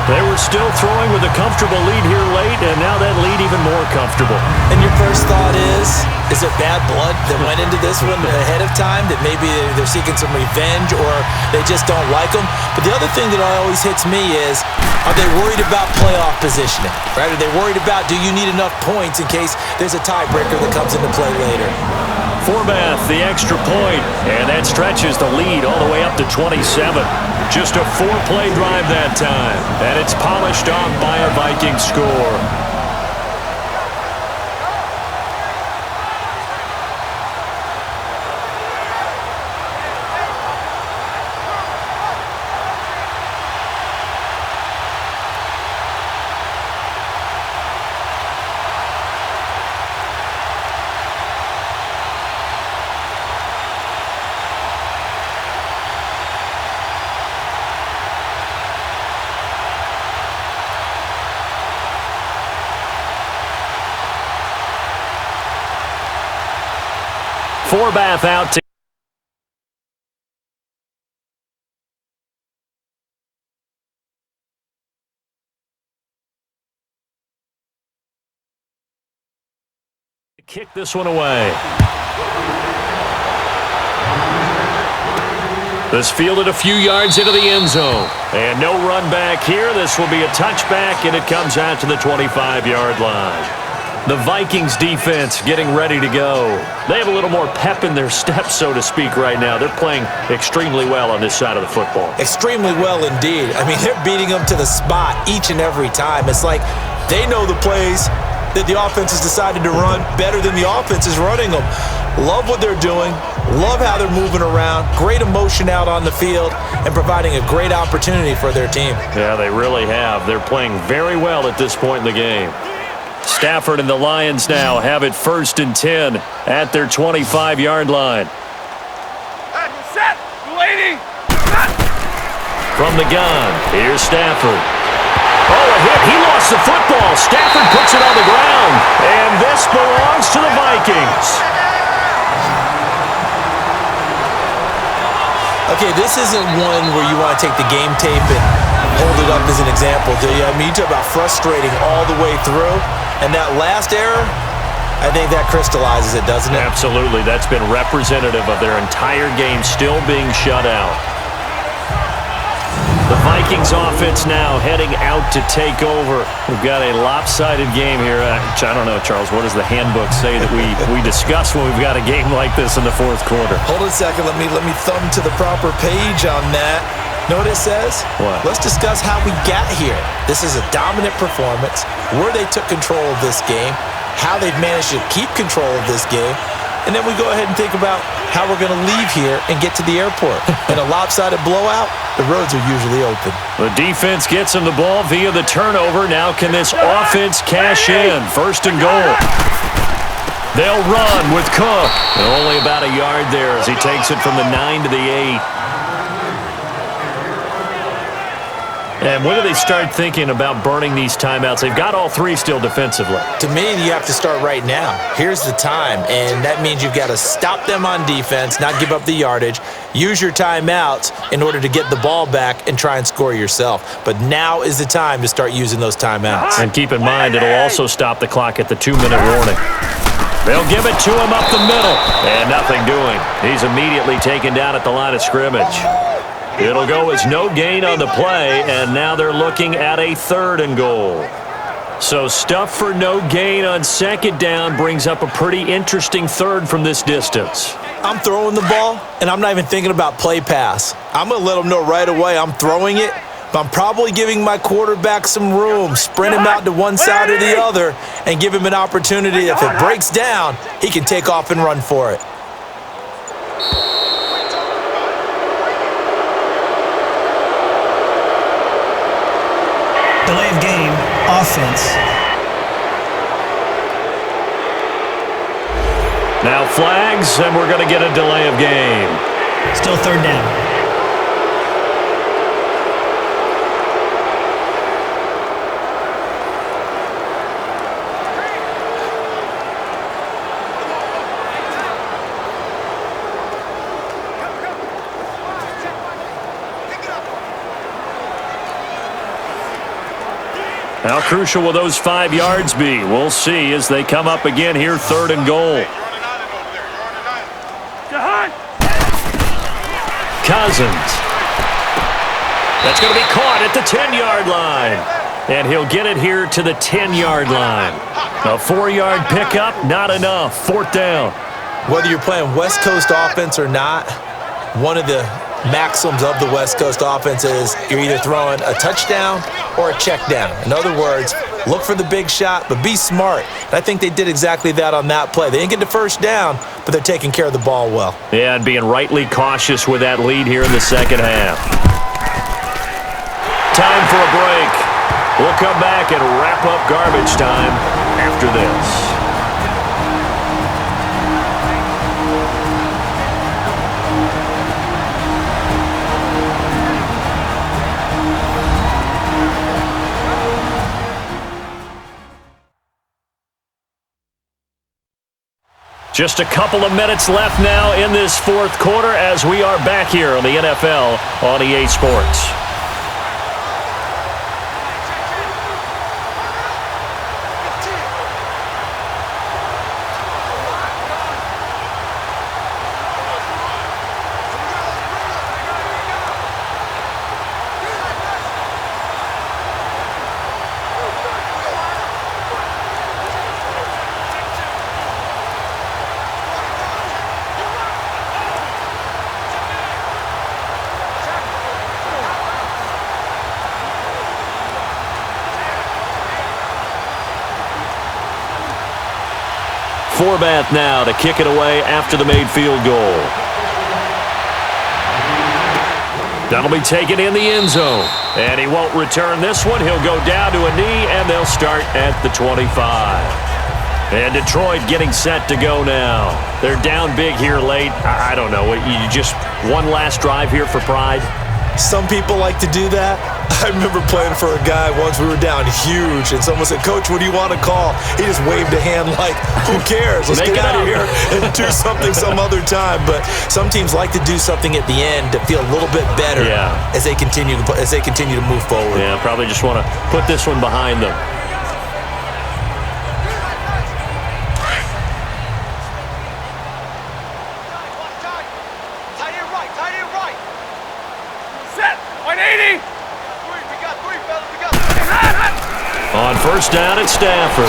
They were still throwing with a comfortable lead here late, and now that lead even more comfortable. And your first thought is there bad blood that went into this one ahead of time, that maybe they're seeking some revenge or they just don't like them? But the other thing that always hits me is, are they worried about playoff positioning? Right? Are they worried about, do you need enough points in case there's a tiebreaker that comes into play later? Forbath, the extra point, and that stretches the lead all the way up to 27. Just a 4-play drive that time, and it's polished off by a Viking score. Forbath out to kick this one away. This fielded a few yards into the end zone. And no run back here. This will be a touchback, and it comes out to the 25-yard line. The Vikings defense getting ready to go. They have a little more pep in their step, so to speak, right now. They're playing extremely well on this side of the football. Extremely well indeed. I mean, they're beating them to the spot each and every time. It's like they know the plays that the offense has decided to run better than the offense is running them. Love what they're doing. Love how they're moving around. Great emotion out on the field and providing a great opportunity for their team. Yeah, they really have. They're playing very well at this point in the game. Stafford and the Lions now have it 1st and 10 at their 25-yard line. Set, lady. From the gun, here's Stafford. Oh, a hit. He lost the football. Stafford puts it on the ground. And this belongs to the Vikings. Okay, this isn't one where you want to take the game tape and hold it up as an example, do you? I mean, you talk about frustrating all the way through. And that last error, I think that crystallizes it, doesn't it? Absolutely. That's been representative of their entire game still being shut out. The Vikings offense now heading out to take over. We've got a lopsided game here. I don't know, Charles, what does the handbook say that we discuss when we've got a game like this in the fourth quarter? Hold on a second. Let me thumb to the proper page on that. Know what it says? What? Let's discuss how we got here. This is a dominant performance, where they took control of this game, how they've managed to keep control of this game, and then we go ahead and think about how we're going to leave here and get to the airport. In a lopsided blowout, the roads are usually open. The defense gets him the ball via the turnover. Now can this offense cash in? 1st and goal. They'll run with Cook. And only about a yard there as he takes it from the 9 to the 8. And when do they start thinking about burning these timeouts? They've got all three still defensively. To me, you have to start right now. Here's the time, and that means you've got to stop them on defense, not give up the yardage, use your timeouts in order to get the ball back and try and score yourself. But now is the time to start using those timeouts. And keep in mind, it'll also stop the clock at the 2-minute warning. They'll give it to him up the middle, and nothing doing. He's immediately taken down at the line of scrimmage. It'll go as no gain on the play, and now they're looking at a 3rd and goal. So stuff for no gain on 2nd down brings up a pretty interesting 3rd from this distance. I'm throwing the ball, and I'm not even thinking about play pass. I'm going to let them know right away I'm throwing it, but I'm probably giving my quarterback some room, sprint him out to one side or the other, and give him an opportunity. If it breaks down, he can take off and run for it. Delay of game, offense. Now flags, and we're going to get a delay of game. Still 3rd down. How crucial will those 5 yards be? We'll see as they come up again here, 3rd and goal. Cousins. That's going to be caught at the 10-yard line. And he'll get it here to the 10-yard line. A 4-yard pickup, not enough. 4th down. Whether you're playing West Coast offense or not, one of the maxims of the West Coast offense is you're either throwing a touchdown or a check down. In other words, look for the big shot, but be smart. And I think they did exactly that on that play. They didn't get the 1st down, but they're taking care of the ball well. Yeah, and being rightly cautious with that lead here in the 2nd half. Time for a break. We'll come back and wrap up garbage time after this. Just a couple of minutes left now in this 4th quarter as we are back here on the NFL on EA Sports. Forbath now to kick it away after the made field goal. That'll be taken in the end zone. And he won't return this one. He'll go down to a knee, and they'll start at the 25. And Detroit getting set to go now. They're down big here late. I don't know. You just one last drive here for pride? Some people like to do that. I remember playing for a guy once. We were down huge, and someone said, "Coach, what do you want to call?" He just waved a hand like, "Who cares? Let's get out of here and do something some other time." But some teams like to do something at the end to feel a little bit better as they continue to move forward. Yeah, probably just want to put this one behind them. On 1st down at Stafford.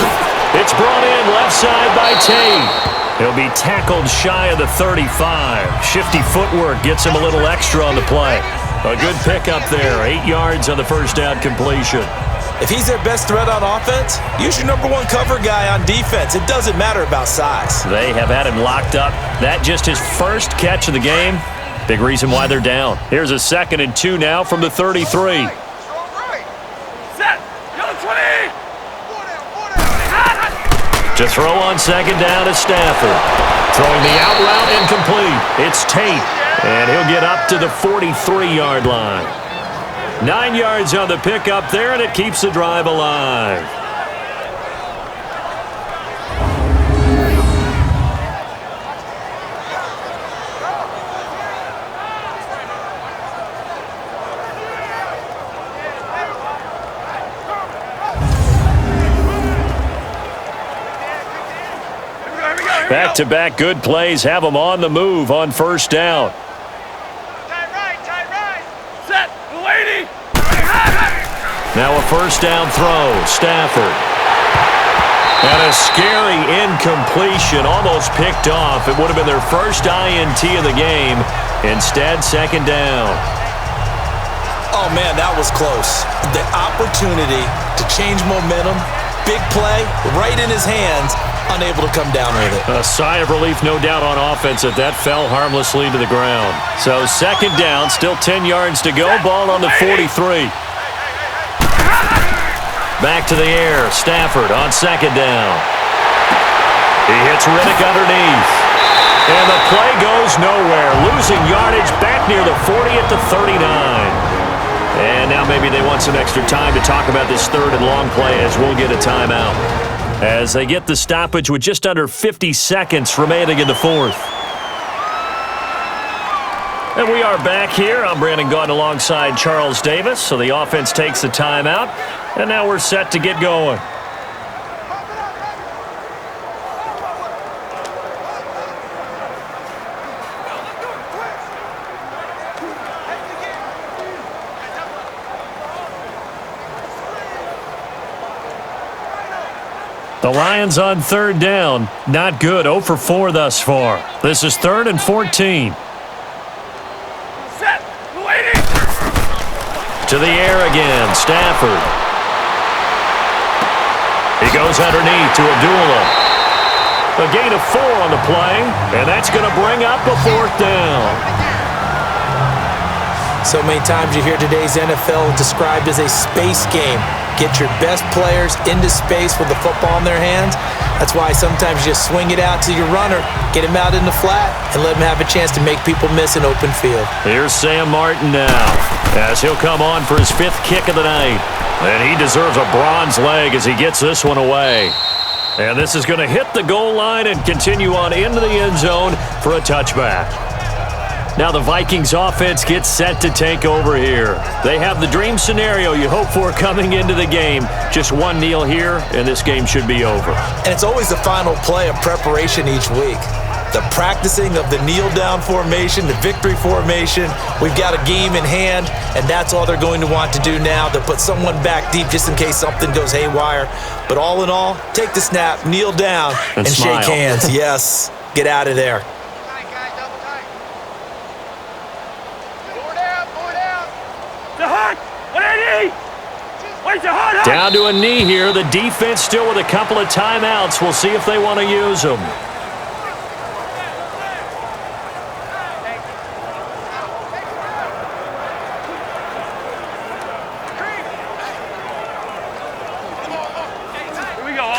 It's brought in left side by Tate. He'll be tackled shy of the 35. Shifty footwork gets him a little extra on the play. A good pickup there. 8 yards on the 1st down completion. If he's their best threat on offense, use your #1 cover guy on defense. It doesn't matter about size. They have had him locked up. That just his first catch of the game. Big reason why they're down. Here's a 2nd and 2 now from the 33. To throw on 2nd down is Stafford. Throwing the out route incomplete. It's Tate, and he'll get up to the 43-yard line. 9 yards on the pickup there, and it keeps the drive alive. Back-to-back good plays have them on the move on first down. Tight right. Set, lady. Now a first down throw. Stafford. And a scary incompletion, almost picked off. It would have been their first INT of the game. Instead, second down. Oh, man, that was close. The opportunity to change momentum, big play, right in his hands, unable to come down with it. A sigh of relief, no doubt, on offense that fell harmlessly to the ground. So second down, still 10 yards to go. Ball on the 43. Back to the air. Stafford on second down. He hits Riddick underneath. And the play goes nowhere. Losing yardage back near the 40 at the 39. And now maybe they want some extra time to talk about this third and long play, as we'll get a timeout, as they get the stoppage with just under 50 seconds remaining in the fourth. And we are back here. I'm Brandon Gaudin alongside Charles Davis. So the offense takes the timeout, and now we're set to get going. The Lions on third down. Not good. 0 for 4 thus far. This is 3rd and 14. Set, lady. To the air again. Stafford. He goes underneath to Abdullah. A gain of 4 on the play, and that's going to bring up a 4th down. So many times you hear today's NFL described as a space game. Get your best players into space with the football in their hands. That's why sometimes you just swing it out to your runner, get him out in the flat, and let him have a chance to make people miss an open field. Here's Sam Martin now, as he'll come on for his 5th kick of the night. And he deserves a bronze leg as he gets this one away. And this is going to hit the goal line and continue on into the end zone for a touchback. Now the Vikings offense gets set to take over here. They have the dream scenario you hope for coming into the game. Just one kneel here, and this game should be over. And it's always the final play of preparation each week. The practicing of the kneel-down formation, the victory formation. We've got a game in hand, and that's all they're going to want to do now. They'll put someone back deep just in case something goes haywire. But all in all, take the snap, kneel down, and shake hands. Yes, get out of there. Down to a knee here. The defense still with a couple of timeouts. We'll see if they want to use them. Here we go.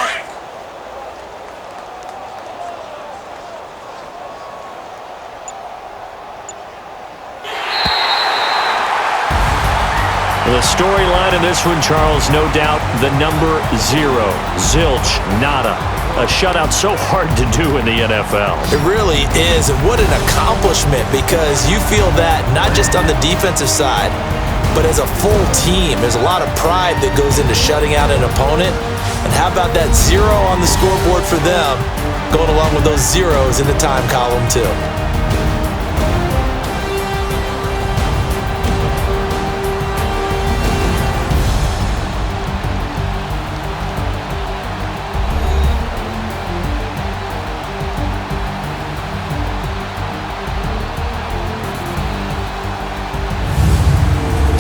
The storyline in this one, Charles, no doubt the number 0. Zilch, nada. A shutout so hard to do in the NFL. It really is, and what an accomplishment, because you feel that not just on the defensive side, but as a full team. There's a lot of pride that goes into shutting out an opponent. And how about that 0 on the scoreboard for them, going along with those zeros in the time column too.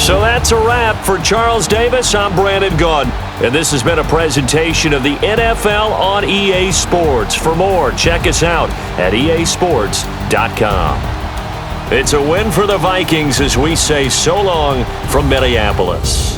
So that's a wrap for Charles Davis. I'm Brandon Gaudin, and this has been a presentation of the NFL on EA Sports. For more, check us out at easports.com. It's a win for the Vikings as we say so long from Minneapolis.